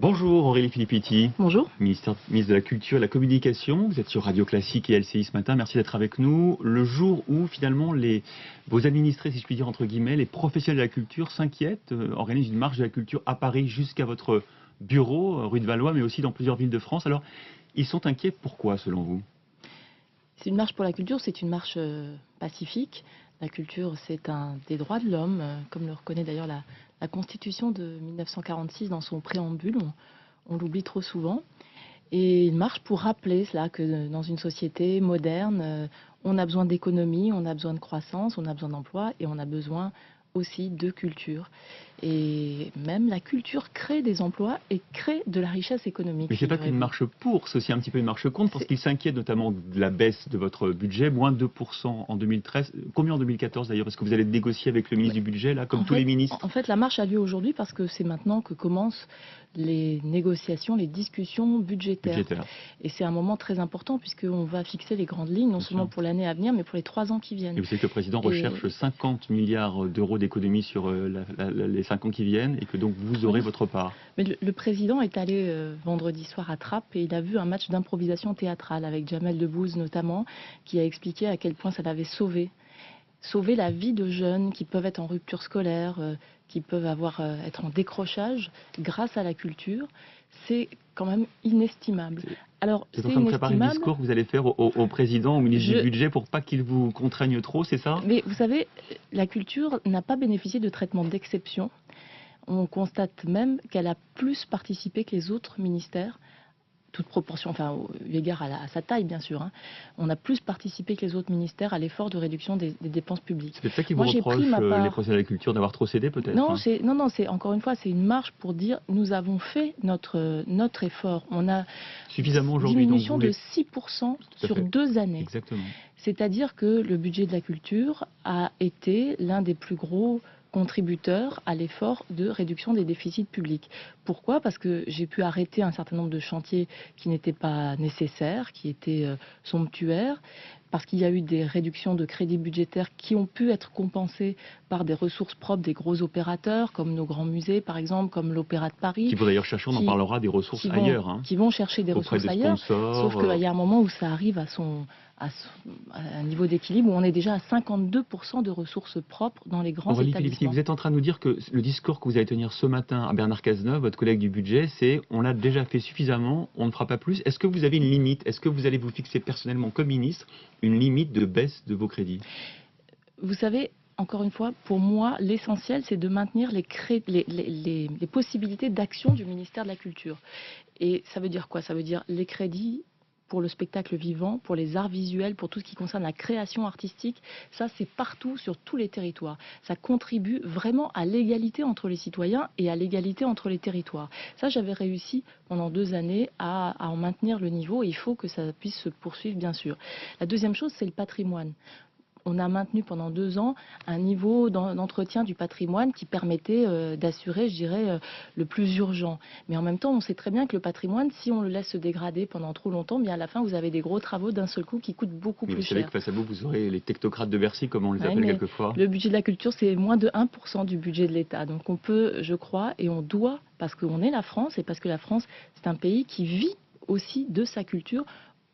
Bonjour Aurélie Filippetti, Bonjour. ministre de la Culture et de la Communication. Vous êtes sur Radio Classique et LCI ce matin. Merci d'être avec nous. Le jour où finalement vos administrés, si je puis dire entre guillemets, les professionnels de la culture s'inquiètent, organisent une marche de la culture à Paris jusqu'à votre bureau, rue de Valois, mais aussi dans plusieurs villes de France. Alors, ils sont inquiets. Pourquoi, selon vous? C'est une marche pour la culture, c'est une marche pacifique. La culture, c'est un des droits de l'homme, comme le reconnaît d'ailleurs la Constitution de 1946 dans son préambule. On l'oublie trop souvent. Et une marche pour rappeler cela, que dans une société moderne, on a besoin d'économie, on a besoin de croissance, on a besoin d'emploi et on a besoin aussi de culture. Et même la culture crée des emplois et crée de la richesse économique. Mais c'est pas qu'une marche pour, c'est aussi un petit peu une marche contre, parce qu'ils s'inquiètent notamment de la baisse de votre budget, moins 2% en 2013. Combien en 2014 d'ailleurs? Est-ce que vous allez négocier avec le ministre du budget, là, comme tous les ministres? En fait, la marche a lieu aujourd'hui parce que c'est maintenant que commencent les négociations, les discussions budgétaires. Et c'est un moment très important puisqu'on va fixer les grandes lignes, non seulement pour l'année à venir, mais pour les 3 ans qui viennent. Et vous savez que le président recherche 50 milliards d'euros d'économies sur les 5 ans qui viennent, et que donc vous aurez votre part. Mais le président est allé vendredi soir à Trappes et il a vu un match d'improvisation théâtrale avec Jamel Debbouze notamment, qui a expliqué à quel point ça l'avait sauvé la vie de jeunes qui peuvent être en rupture scolaire, qui peuvent être en décrochage grâce à la culture. C'est quand même inestimable. Alors, c'est en train de préparer le discours que vous allez faire au président, au ministre du budget, pour pas qu'il vous contraigne trop, c'est ça? Mais vous savez, la culture n'a pas bénéficié de traitement d'exception. On constate même qu'elle a plus participé que les autres ministères, toute proportion, enfin, eu égard à sa taille, bien sûr. On a plus participé que les autres ministères à l'effort de réduction des dépenses publiques. C'est peut-être ça qui vous reproche, les professionnels de la culture, d'avoir trop cédé, peut-être? Non, c'est encore une fois, c'est une marche pour dire nous avons fait notre effort. On a suffisamment aujourd'hui, diminution de 6% sur 2 années. Exactement. C'est-à-dire que le budget de la culture a été l'un des plus gros contributeurs à l'effort de réduction des déficits publics. Pourquoi? Parce que j'ai pu arrêter un certain nombre de chantiers qui n'étaient pas nécessaires, qui étaient somptuaires, parce qu'il y a eu des réductions de crédits budgétaires qui ont pu être compensées par des ressources propres des gros opérateurs, comme nos grands musées par exemple, comme l'Opéra de Paris. Qui vont d'ailleurs chercher, on en parlera, des ressources ailleurs. Qui vont chercher des ressources ailleurs, sauf qu'il y a un moment où ça arrive à un niveau d'équilibre où on est déjà à 52% de ressources propres dans les grands établissements. Vous êtes en train de nous dire que le discours que vous allez tenir ce matin à Bernard Cazeneuve, votre collègue du budget, c'est on l'a déjà fait suffisamment, on ne fera pas plus. Est-ce que vous avez une limite? Est-ce que vous allez vous fixer personnellement comme ministre une limite de baisse de vos crédits? Vous savez, encore une fois, pour moi, l'essentiel, c'est de maintenir les possibilités d'action du ministère de la Culture. Et ça veut dire quoi? Ça veut dire les crédits pour le spectacle vivant, pour les arts visuels, pour tout ce qui concerne la création artistique. Ça, c'est partout, sur tous les territoires. Ça contribue vraiment à l'égalité entre les citoyens et à l'égalité entre les territoires. Ça, j'avais réussi pendant 2 années à en maintenir le niveau et il faut que ça puisse se poursuivre, bien sûr. La deuxième chose, c'est le patrimoine. On a maintenu pendant 2 ans un niveau d'entretien du patrimoine qui permettait d'assurer, je dirais, le plus urgent. Mais en même temps, on sait très bien que le patrimoine, si on le laisse se dégrader pendant trop longtemps, bien à la fin, vous avez des gros travaux d'un seul coup qui coûtent beaucoup plus cher. Vous savez que face à vous, vous aurez les technocrates de Bercy, comme on les appelle quelquefois. Le budget de la culture, c'est moins de 1% du budget de l'État. Donc on peut, je crois, et on doit, parce qu'on est la France, et parce que la France, c'est un pays qui vit aussi de sa culture,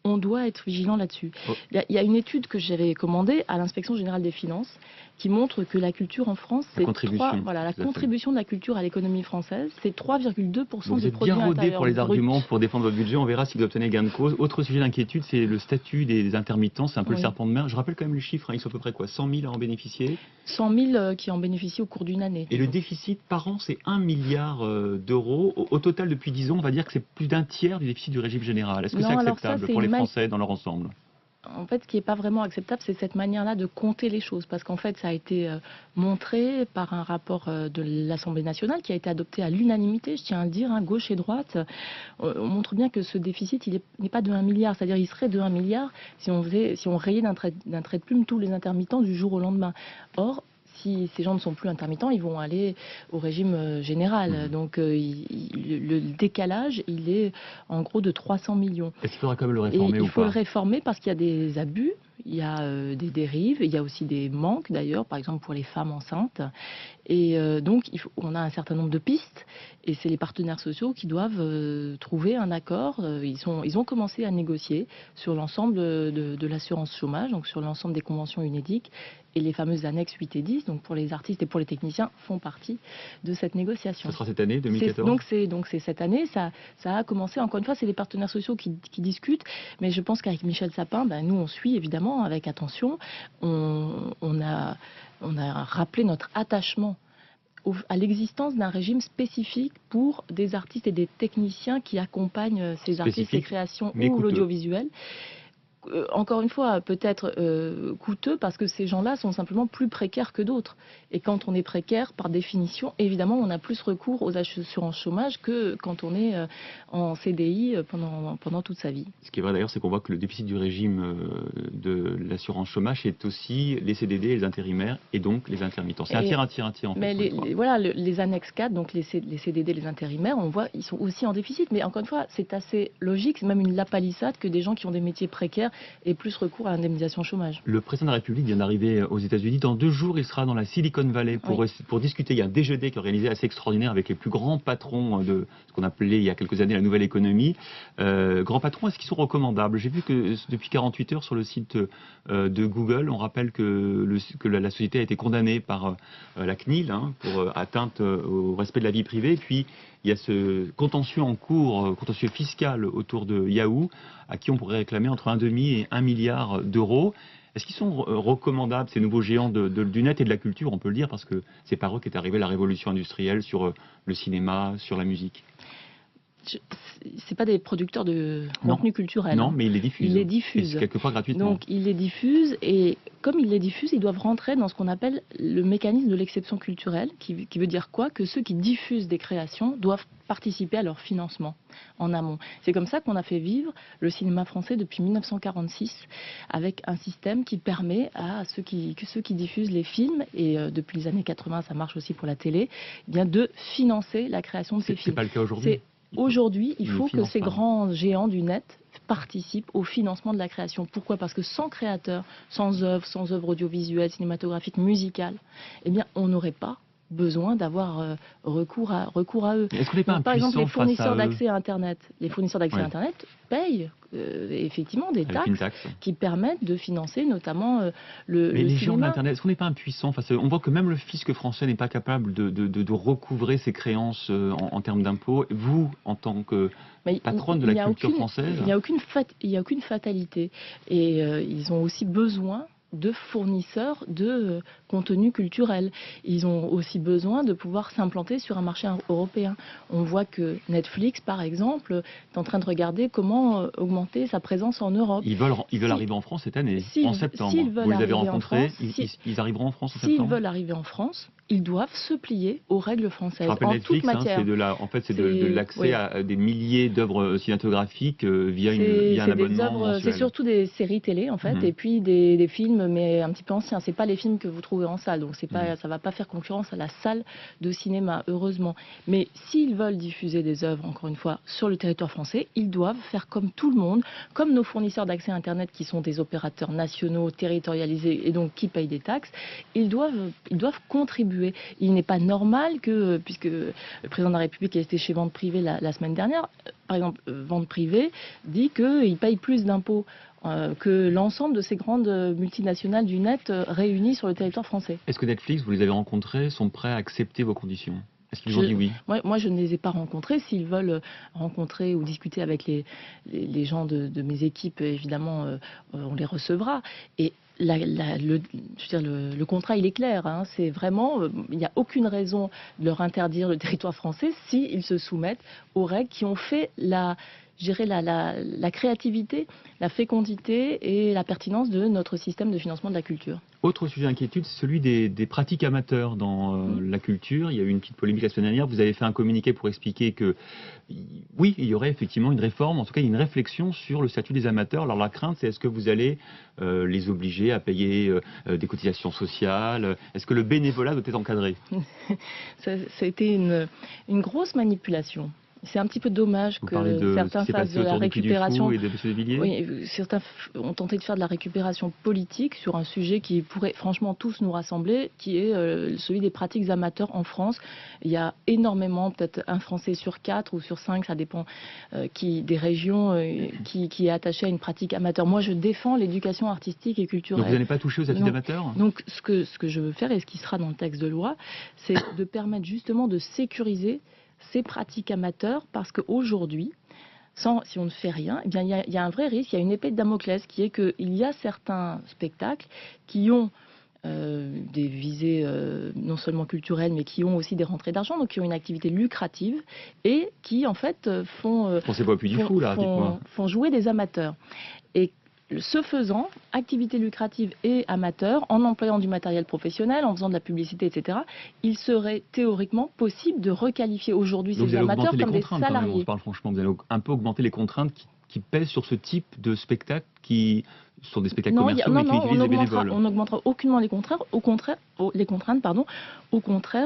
on doit être vigilant là-dessus. Il y a une étude que j'avais commandée à l'Inspection générale des finances qui montre que la culture en France, c'est la contribution de la culture à l'économie française, c'est 3,2% du produit intérieur brut. Vous êtes bien rodé pour les arguments pour défendre votre budget. On verra si vous obtenez gain de cause. Autre sujet d'inquiétude, c'est le statut des intermittents. C'est un peu le serpent de mer. Je rappelle quand même les chiffres. Ils sont à peu près quoi, 100 000 à en bénéficier? 100 000 qui en bénéficient au cours d'une année. Et le déficit par an, c'est 1 milliard d'euros. Au total, depuis 10 ans, on va dire que c'est plus d'un tiers du déficit du régime général. Est-ce que c'est acceptable pour les Français dans leur ensemble? En fait, ce qui n'est pas vraiment acceptable, c'est cette manière-là de compter les choses. Parce qu'en fait, ça a été montré par un rapport de l'Assemblée nationale qui a été adopté à l'unanimité, je tiens à le dire, gauche et droite. On montre bien que ce déficit, il n'est pas de 1 milliard. C'est-à-dire il serait de 1 milliard si on rayait d'un trait de plume tous les intermittents du jour au lendemain. Or, si ces gens ne sont plus intermittents, ils vont aller au régime général. Donc le décalage, il est en gros de 300 millions. Est-ce qu'il faudra quand même le réformer ou pas? Il faut le réformer parce qu'il y a des abus, il y a des dérives, il y a aussi des manques d'ailleurs, par exemple pour les femmes enceintes. Et donc, on a un certain nombre de pistes, et c'est les partenaires sociaux qui doivent trouver un accord. Ils ont commencé à négocier sur l'ensemble de l'assurance chômage, donc sur l'ensemble des conventions UNEDIC, et les fameuses annexes 8 et 10, donc pour les artistes et pour les techniciens, font partie de cette négociation. Ça sera cette année, 2014 ? Donc c'est cette année, ça a commencé. Encore une fois, c'est les partenaires sociaux qui discutent, mais je pense qu'avec Michel Sapin, nous on suit évidemment avec attention. On a rappelé notre attachement à l'existence d'un régime spécifique pour des artistes et des techniciens qui accompagnent ces artistes, ces créations ou l'audiovisuel. Encore une fois, peut-être coûteux parce que ces gens-là sont simplement plus précaires que d'autres. Et quand on est précaire, par définition, évidemment, on a plus recours aux assurances chômage que quand on est en CDI pendant toute sa vie. Ce qui est vrai d'ailleurs, c'est qu'on voit que le déficit du régime de l'assurance chômage est aussi les CDD et les intérimaires et donc les intermittents. C'est un tiers en fait. Mais les annexes 4, donc les CDD, les intérimaires, on voit, ils sont aussi en déficit. Mais encore une fois, c'est assez logique, c'est même une lapalissade que des gens qui ont des métiers précaires et plus recours à l'indemnisation chômage. Le président de la République vient d'arriver aux États-Unis. Dans 2 jours, il sera dans la Silicon Valley pour discuter. Il y a un déjeuner qui est organisé assez extraordinaire avec les plus grands patrons de ce qu'on appelait il y a quelques années la nouvelle économie. Grands patrons, est-ce qu'ils sont recommandables? J'ai vu que depuis 48 heures sur le site de Google, on rappelle que la société a été condamnée par la CNIL pour atteinte au respect de la vie privée. Puis il y a ce contentieux en cours, contentieux fiscal autour de Yahoo, à qui on pourrait réclamer entre 1,5 et 1 milliard d'euros. Est-ce qu'ils sont recommandables, ces nouveaux géants du net et de la culture, on peut le dire, parce que c'est par eux qu'est arrivée la révolution industrielle sur le cinéma, sur la musique? C'est pas des producteurs de contenu culturel. Non, mais ils les diffusent. Ils les diffusent. Et quelquefois gratuitement. Donc ils les diffusent, et comme ils les diffusent, ils doivent rentrer dans ce qu'on appelle le mécanisme de l'exception culturelle, qui veut dire quoi? Que ceux qui diffusent des créations doivent participer à leur financement en amont. C'est comme ça qu'on a fait vivre le cinéma français depuis 1946, avec un système qui permet à ceux qui diffusent les films, et depuis les années 80, ça marche aussi pour la télé, de financer la création de ces films. C'est pas le cas aujourd'hui. Aujourd'hui, il faut que ces grands géants du net participent au financement de la création. Pourquoi? Parce que sans créateurs, sans œuvres audiovisuelles, cinématographiques, musicales, on n'aurait pas besoin d'avoir recours à eux. Est-ce qu'on n'est pas par exemple, les fournisseurs d'accès à Internet, Internet payent effectivement des taxes qui permettent de financer notamment le les cinéma. géants de l'Internet, est-ce qu'on n'est pas impuissant face à eux? On voit que même le fisc français n'est pas capable de recouvrer ses créances en termes d'impôts. Vous, en tant que patronne de la culture française... Il n'y a aucune fatalité. Et ils ont aussi besoin de fournisseurs de contenu culturel. Ils ont aussi besoin de pouvoir s'implanter sur un marché européen. On voit que Netflix, par exemple, est en train de regarder comment augmenter sa présence en Europe. Ils veulent arriver en France cette année, en septembre. Vous les avez rencontrés, ils arriveront en France en septembre. S'ils veulent arriver en France, ils doivent se plier aux règles françaises. Je rappelle en Netflix, toute matière. C'est de l'accès à des milliers d'œuvres cinématographiques via un abonnement mensuel. C'est surtout des séries télé, en fait, et puis des films, mais un petit peu anciens. C'est pas les films que vous trouvez en salle, donc ça va pas faire concurrence à la salle de cinéma, heureusement. Mais s'ils veulent diffuser des œuvres, encore une fois, sur le territoire français, ils doivent faire comme tout le monde, comme nos fournisseurs d'accès à Internet, qui sont des opérateurs nationaux, territorialisés, et donc qui payent des taxes. Ils doivent contribuer. Il n'est pas normal que, puisque le président de la République a été chez Vente Privée la semaine dernière, par exemple, Vente Privée dit qu'il paye plus d'impôts que l'ensemble de ces grandes multinationales du net réunies sur le territoire français. Est-ce que Netflix, vous les avez rencontrés, sont prêts à accepter vos conditions? Est-ce qu'ils ont dit oui? Moi, je ne les ai pas rencontrés. S'ils veulent rencontrer ou discuter avec les gens de mes équipes, évidemment, on les recevra. Et le contrat, il est clair. C'est vraiment, il n'y a aucune raison de leur interdire le territoire français s'ils se soumettent aux règles qui ont fait la créativité, la fécondité et la pertinence de notre système de financement de la culture. Autre sujet d'inquiétude, c'est celui des pratiques amateurs dans la culture. Il y a eu une petite polémique la semaine dernière. Vous avez fait un communiqué pour expliquer que, oui, il y aurait effectivement une réforme, en tout cas une réflexion sur le statut des amateurs. Alors la crainte, c'est est-ce que vous allez les obliger à payer des cotisations sociales? Est-ce que le bénévolat doit être encadré? Ça a été une grosse manipulation C'est un petit peu dommage Vous que parlez de certains ce qui s'est fassent passé de la autour du Puy du Fou récupération. et de M. de Villiers. Oui, certains ont tenté de faire de la récupération politique sur un sujet qui pourrait franchement tous nous rassembler, qui est celui des pratiques amateurs en France. Il y a énormément, peut-être un Français sur 4 ou sur 5, ça dépend des régions, qui est attaché à une pratique amateur. Moi, je défends l'éducation artistique et culturelle. Donc vous n'allez pas toucher aux statuts d'amateurs? Donc ce que je veux faire, et ce qui sera dans le texte de loi, c'est de permettre justement de sécuriser ces pratiques amateurs, parce qu'aujourd'hui, si on ne fait rien, eh bien, il y a un vrai risque, il y a une épée de Damoclès qui est qu'il y a certains spectacles qui ont des visées non seulement culturelles, mais qui ont aussi des rentrées d'argent, donc qui ont une activité lucrative et qui en fait Pensez pas au Puy du Fou là, dites-moi. font jouer des amateurs. Et ce faisant, activité lucrative et amateur, en employant du matériel professionnel, en faisant de la publicité, etc., il serait théoriquement possible de requalifier aujourd'hui ces amateurs comme des salariés. On se parle franchement, vous allez un peu augmenter les contraintes qui pèsent sur ce type de spectacle qui sont des spectacles commerciaux mais qui utilisent des bénévoles. On n'augmentera aucunement les contraintes, au contraire,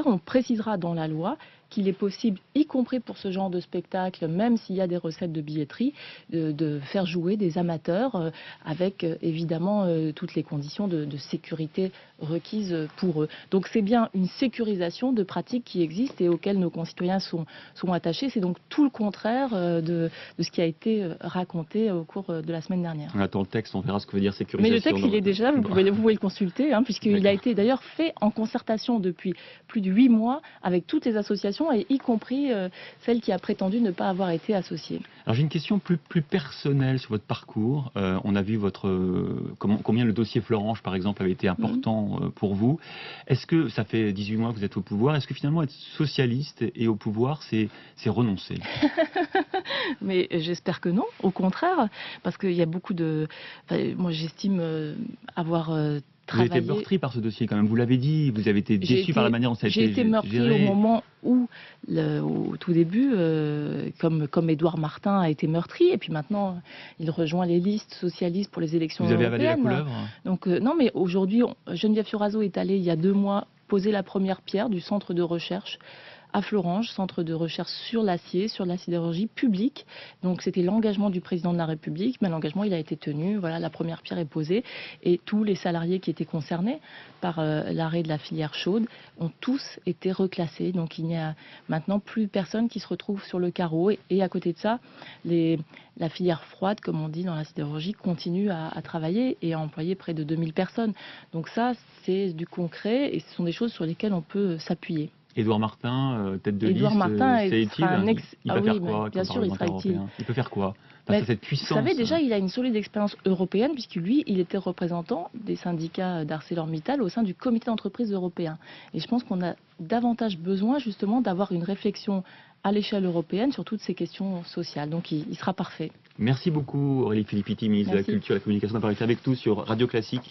on précisera dans la loi qu'il est possible, y compris pour ce genre de spectacle, même s'il y a des recettes de billetterie, de faire jouer des amateurs avec évidemment toutes les conditions de sécurité requises pour eux. Donc c'est bien une sécurisation de pratiques qui existent et auxquelles nos concitoyens sont attachés. C'est donc tout le contraire de ce qui a été raconté au cours de la semaine dernière. On attend le texte, on verra ce que veut dire sécurisation. Mais le texte, il est déjà, vous pouvez le consulter, puisqu'il a été d'ailleurs fait en concertation depuis plus de 8 mois avec toutes les associations, et y compris celle qui a prétendu ne pas avoir été associée. Alors j'ai une question plus personnelle sur votre parcours. On a vu combien le dossier Florange, par exemple, avait été important pour vous. Est-ce que, ça fait 18 mois que vous êtes au pouvoir, est-ce que finalement être socialiste et au pouvoir, c'est renoncer? Mais j'espère que non, au contraire, parce qu'il y a beaucoup de... moi j'estime avoir... Vous avez été meurtri par ce dossier quand même, vous l'avez dit, vous avez été déçu par la manière dont ça a été géré. J'ai été meurtri au moment où, au tout début, comme Édouard Martin a été meurtri, et puis maintenant il rejoint les listes socialistes pour les élections européennes. Vous avez avalé la couleuvre? Donc non, mais aujourd'hui, Geneviève Fioraso est allée il y a 2 mois poser la première pierre du centre de recherche à Florange, centre de recherche sur l'acier, sur la sidérurgie publique. Donc c'était l'engagement du président de la République, mais l'engagement il a été tenu. Voilà, la première pierre est posée et tous les salariés qui étaient concernés par l'arrêt de la filière chaude ont tous été reclassés. Donc il n'y a maintenant plus personne qui se retrouve sur le carreau. Et à côté de ça, la filière froide, comme on dit dans la sidérurgie, continue à travailler et à employer près de 2000 personnes. Donc ça, c'est du concret et ce sont des choses sur lesquelles on peut s'appuyer. Édouard Martin, tête de Édouard liste, Martin c'est utile. Il peut faire quoi? Bien sûr, il sera utile. Il peut faire quoi? Face à cette puissance. Vous savez, déjà, il a une solide expérience européenne, puisque lui, il était représentant des syndicats d'ArcelorMittal au sein du comité d'entreprise européen. Et je pense qu'on a davantage besoin, justement, d'avoir une réflexion à l'échelle européenne sur toutes ces questions sociales. Donc, il sera parfait. Merci beaucoup, Aurélie Filippiti, ministre de la Culture et de la Communication, d'avoir été avec nous sur Radio Classique.